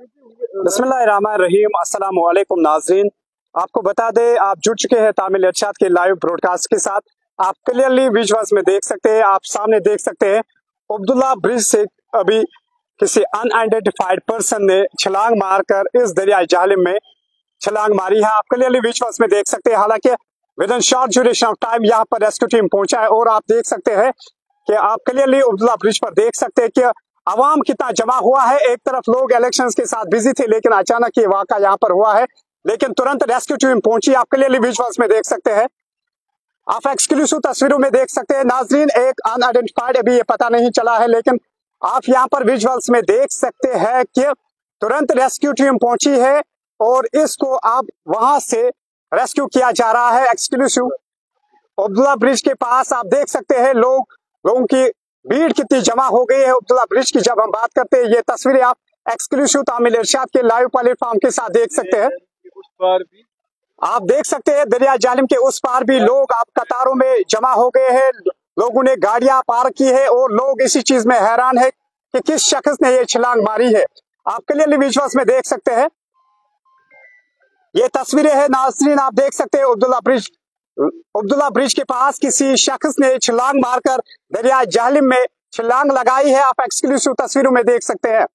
बिस्मिल्लाहिर्रहमानिर्रहीम। अस्सलाम वालेकुम नाजरीन, आपको बता दें आप जुड़ चुके हैं तामिल इरशाद के लाइव ब्रॉडकास्ट के साथ। आप क्लियरली विजुअल्स में देख सकते हैं, आप सामने देख सकते हैं अब्दुल्ला ब्रिज से अभी किसी अनआइडेंटिफाइड पर्सन ने छलांग मारकर इस दरिया जालिम में छलांग मारी है। आप क्लियरली विजुअल्स में देख सकते हैं। हालांकि with in short duration of time यहाँ पर रेस्क्यू टीम पहुंचा है और आप देख सकते हैं कि आप क्लियरली अब्दुल्ला ब्रिज पर देख सकते हैं कि अवाम कितना जमा हुआ है। एक तरफ लोग इलेक्शंस के साथ बिजी थे, लेकिन अचानक ये वाक़ा यहाँ पर हुआ है, लेकिन तुरंत रेस्क्यू टीम पहुंची। आप क्लियरली विजुअल्स में देख सकते हैं, आप एक्सक्लूसिव तस्वीरों में देख सकते हैं नाजरीन। एक अनआइडेंटिफाइड अभी ये पता नहीं चला है, लेकिन आप यहाँ पर विजुअल्स में देख सकते हैं कि तुरंत रेस्क्यू टीम पहुंची है और इसको अब वहां से रेस्क्यू किया जा रहा है। एक्सक्लूसिव अब्दुल्ला ब्रिज के पास आप देख सकते हैं लोगों की भीड़ कितनी जमा हो गई है अब्दुल्ला ब्रिज की। जब हम बात करते हैं, ये तस्वीरें आप एक्सक्लूसिव तामिल इरशाद के लाइव प्लेटफॉर्म के साथ देख सकते हैं। आप देख सकते हैं दरिया जालिम के उस पार भी लोग आप कतारों में जमा हो गए हैं। लोगों ने गाड़ियां पार्क की है और लोग इसी चीज में हैरान है कि किस शख्स ने ये छलांग मारी है। आप क्लियरली विजुअल्स में देख सकते हैं, ये तस्वीरें हैं नाज़रीन। आप देख सकते हैं अब्दुल्ला ब्रिज के पास किसी शख्स ने छलांग मारकर दरिया जालिम में छलांग लगाई है। आप एक्सक्लूसिव तस्वीरों में देख सकते हैं।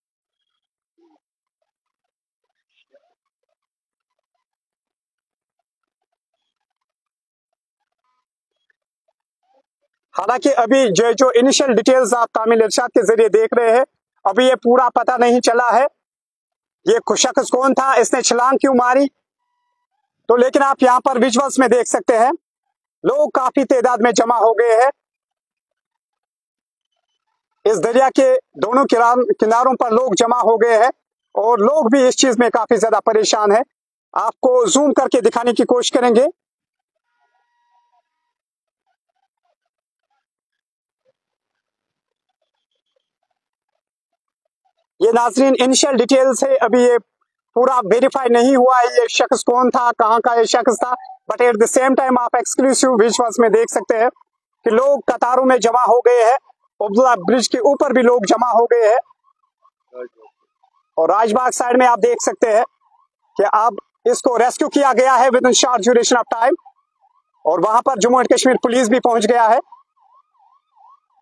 हालांकि अभी जो इनिशियल डिटेल्स आप तामिल इरशाद के जरिए देख रहे हैं, अभी ये पूरा पता नहीं चला है ये शख्स कौन था, इसने छलांग क्यों मारी। तो लेकिन आप यहाँ पर विजुअल्स में देख सकते हैं लोग काफी तादाद में जमा हो गए हैं। इस दरिया के दोनों किनारों पर लोग जमा हो गए हैं और लोग भी इस चीज में काफी ज्यादा परेशान है। आपको जूम करके दिखाने की कोशिश करेंगे। ये नाजरीन इनिशियल डिटेल्स है, अभी ये पूरा वेरीफाई नहीं हुआ है ये शख्स कौन था, कहाँ का ये शख्स था। But at the same time आप एक्सक्लूसिव विजुअल्स में देख सकते हैं कि लोग कतारों में जमा हो गए हैं। अब्दुल्ला ब्रिज के ऊपर भी लोग जमा हो गए हैं और राजबाग साइड में आप देख सकते हैं कि अब इसको रेस्क्यू किया गया है with in short duration of time. और वहां पर जम्मू एंड कश्मीर पुलिस भी पहुंच गया है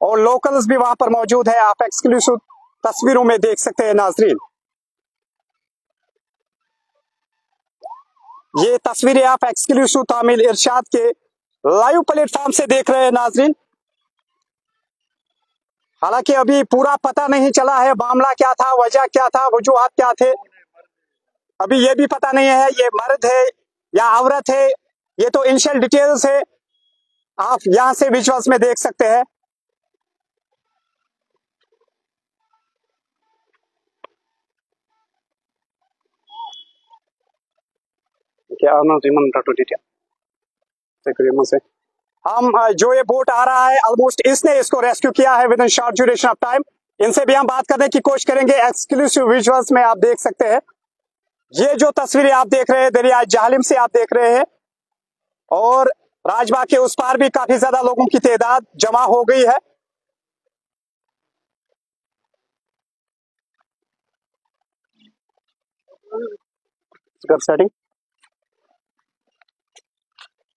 और लोकल्स भी वहां पर मौजूद है। आप एक्सक्लूसिव तस्वीरों में देख सकते हैं नाजरीन। ये तस्वीरें आप एक्सक्लूसिव तामिल इरशाद के लाइव प्लेटफॉर्म से देख रहे हैं नाजरीन। हालांकि अभी पूरा पता नहीं चला है मामला क्या था, वजह क्या था, वजूहात क्या थे, अभी ये भी पता नहीं है ये मर्द है या औरत है। ये तो इनिशियल डिटेल्स है, आप यहां से विजुअल्स में देख सकते हैं। हम जो ये बोट आ रहा है ऑलमोस्ट इसने इसको रेस्क्यू किया है with in short duration of time. इनसे भी हम बात करने की कोशिश करेंगे। एक्सक्लूसिव विजुअल्स में आप देख सकते हैं, ये जो तस्वीरें आप देख रहे हैं दरिया जालिम से आप देख रहे हैं और राजबाग के उस पार भी काफी ज्यादा लोगों की तादाद जमा हो गई है। सेटिंग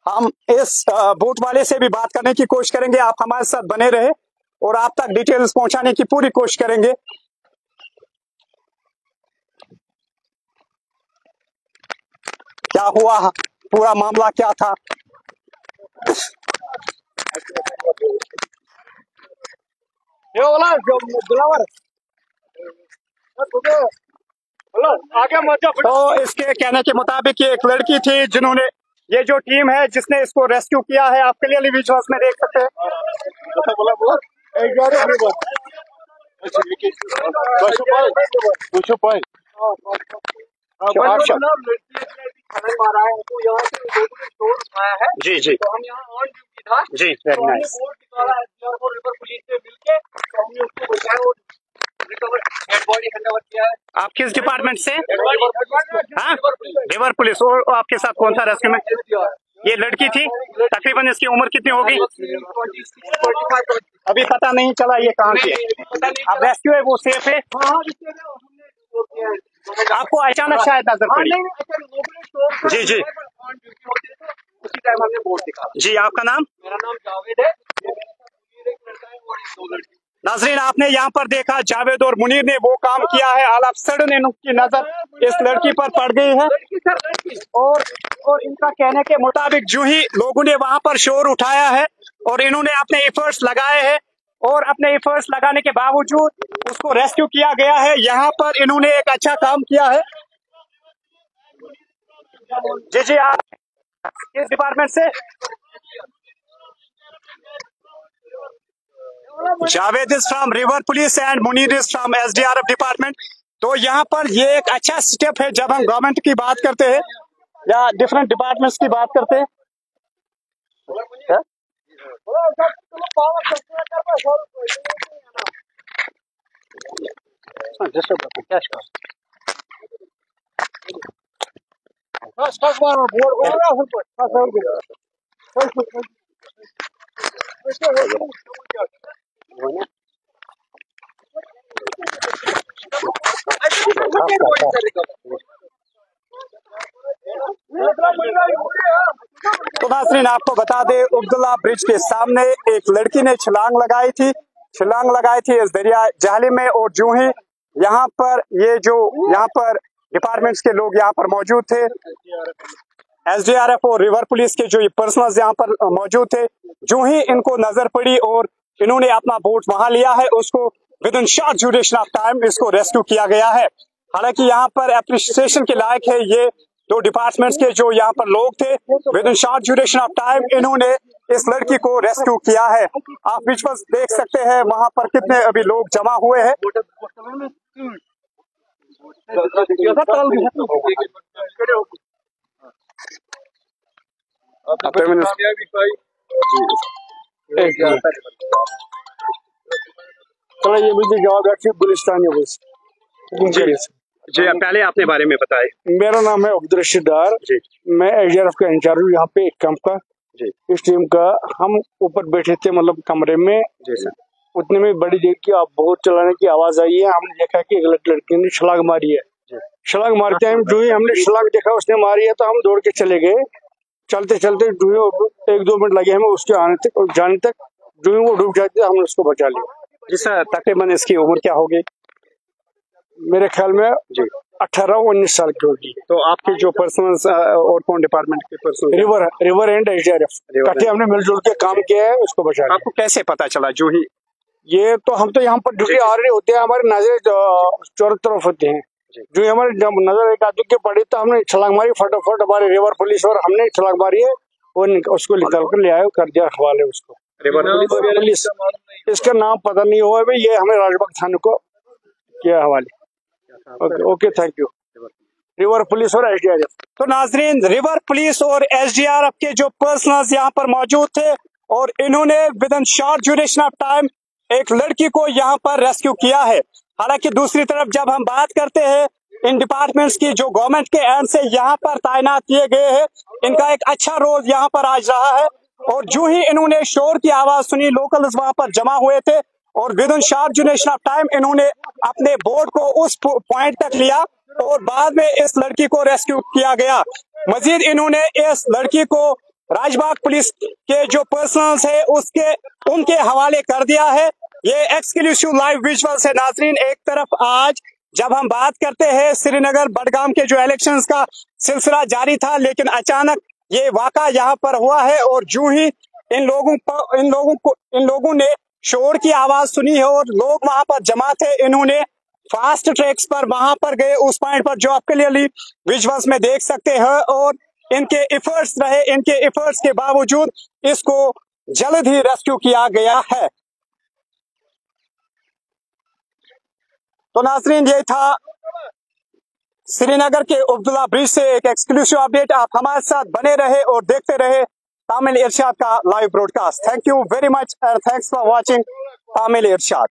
हम इस बोट वाले से भी बात करने की कोशिश करेंगे। आप हमारे साथ बने रहे और आप तक डिटेल्स पहुंचाने की पूरी कोशिश करेंगे। क्या हुआ, पूरा मामला क्या था। तो इसके कहने के मुताबिक ये एक लड़की थी जिन्होंने, ये जो टीम है जिसने इसको रेस्क्यू किया है, आप क्लियरली विजुअल्स में देख सकते हैं। जी जी, तो हम यहाँ ऑन ड्यूटी था जी, वेरी नाइस। रिवर पुलिस से मिलके हमने उसको बचाया और डेड बॉडी हैंडओवर किया है। आप किस डिपार्टमेंट से? हाँ, रिवर पुलिस। और आपके साथ कौन सा रेस्क्यू में? ये लड़की थी, तकरीबन इसकी उम्र कितनी होगी? अभी पता नहीं चला ये कहाँ की है। अब रेस्क्यू है, वो सेफ है? आपको अचानक शायद नजर पड़ी। जी जी, उसी टाइम हमने बोर्ड दिखा। जी आपका नाम? मेरा नाम जावेद है। नाजरीन, आपने यहाँ पर देखा जावेद और मुनीर ने वो काम किया है, ऑल ऑफ सडन इनकी नजर इस लड़की पर पड़ गई है और इनका कहने के मुताबिक जो ही लोगों ने वहां पर शोर उठाया है और इन्होंने अपने एफर्ट्स लगाए हैं और अपने एफर्ट्स लगाने के बावजूद उसको रेस्क्यू किया गया है। यहाँ पर इन्होंने एक अच्छा काम किया है। जी जी, आप किस डिपार्टमेंट से? Javed is from river police and Munir is from SDRF department. तो यहाँ पर ये एक अच्छा स्टेप है जब हम गवर्नमेंट की बात करते हैं या डिफरेंट डिपार्टमेंट्स की बात करते हैं। तो नाज़रीन, आपको बता दें, अब्दुल्ला ब्रिज के सामने एक लड़की ने छलांग लगाई थी इस दरिया जाहली में। और जो ही यहाँ पर यहाँ पर डिपार्टमेंट्स के लोग यहाँ पर मौजूद थे, एसडीआरएफ और रिवर पुलिस के जो पर्सनल्स यहाँ पर मौजूद थे, जो ही इनको नजर पड़ी और इन्होंने अपना बोट वहां लिया है, उसको with in short duration of time इसको रेस्क्यू किया गया है। हालांकि यहाँ पर अप्रिसिएशन के लायक है ये दो डिपार्टमेंट्स के जो यहाँ पर लोग थे, with in short duration of time इन्होंने इस लड़की को रेस्क्यू किया है। आप विजुअल्स देख सकते हैं वहां पर कितने अभी लोग जमा हुए हैं। ये मुझे जवाब गुलिस्तान जी, पहले अपने बारे में बताएं। मेरा नाम है अब्दुल रशीद डार जी। मैं एसडीआरएफ का इंचार्ज हूँ यहाँ पे एक कैंप का जी। इस टीम का हम ऊपर बैठे थे मतलब कमरे में जी सर। उतने में बड़ी देर की बहुत चलाने की आवाज आई है। हमने देखा कि एक लड़की ने छलांग मारी है। छलांग मारते टाइम जो ही हमने छलांग देखा उसने मारी है तो हम दौड़ के चले गए। चलते चलते जो ही 1-2 मिनट लगे हमें उसके आने तक और जाने तक। जो ही वो डूब जाते हमने उसको बचा लिया। जी सर, तकरीबन इसकी उम्र क्या होगी? मेरे ख्याल में जी 18-19 साल की होगी। तो आपके जो पर्सनल और कौन डिपार्टमेंट के पर्सन? रिवर एंड एसडीआरएफ इकट्ठे हमने मिलजुल के काम किया है, उसको बचा लिया। आपको कैसे पता चला? जो ही ये तो हम तो यहाँ पर ड्यूटी ऑलरेडी होते हैं, हमारे नजर चारों तरफ होते हैं। जो हमारे जब नजर एक आदमी की पड़ी तो हमने छलांग मारी, फटाफट हमारे रिवर पुलिस और हमने छलांग मारी है और उसको निकाल कर ले आए, कर दिया हवाले उसको। रिवर पुलिस इसका नाम पता नहीं हुआ भाई, ये हमें राजबाग थाने को किया हवाले। Okay thank you. River police और एसडीआरएफ। तो नाजरीन, रिवर पुलिस और एसडीआरएफ के जो पर्सनल्स यहाँ पर मौजूद थे और इन्होंने with in short duration of time एक लड़की को यहाँ पर रेस्क्यू किया है। हालांकि दूसरी तरफ जब हम बात करते हैं इन डिपार्टमेंट्स की जो गवर्नमेंट के एंड से यहाँ पर तैनात किए गए हैं, इनका एक अच्छा रोल यहाँ पर आज रहा है। और जो ही इन्होंने शोर की आवाज सुनी, लोकल्स वहां पर जमा हुए थे और with in short duration of time इन्होंने अपने बोट को उस पॉइंट तक लिया और बाद में इस लड़की को रेस्क्यू किया गया। मजीद इन्होंने इस लड़की को राजबाग पुलिस के जो पर्सनल्स है उनके हवाले कर दिया है। ये एक्सक्लूसिव लाइव विजुअल्स है नाजरीन। एक तरफ आज जब हम बात करते हैं श्रीनगर बडगाम के जो इलेक्शंस का सिलसिला जारी था, लेकिन अचानक ये वाक़ा यहाँ पर हुआ है और जो ही इन लोगों ने शोर की आवाज सुनी है और लोग वहां पर जमा थे, इन्होंने फास्ट ट्रैक्स पर वहां पर गए उस पॉइंट पर जो आप क्लियरली विजुअल्स में देख सकते हैं। और इनके एफर्ट्स के बावजूद इसको जल्द ही रेस्क्यू किया गया है। तो नाजरीन, ये था श्रीनगर के अब्दुल्ला ब्रिज से एक एक्सक्लूसिव अपडेट। आप हमारे साथ बने रहे और देखते रहे तामिल इरशाद का live broadcast. Thank you very much and thanks for watching Tamil Irshad.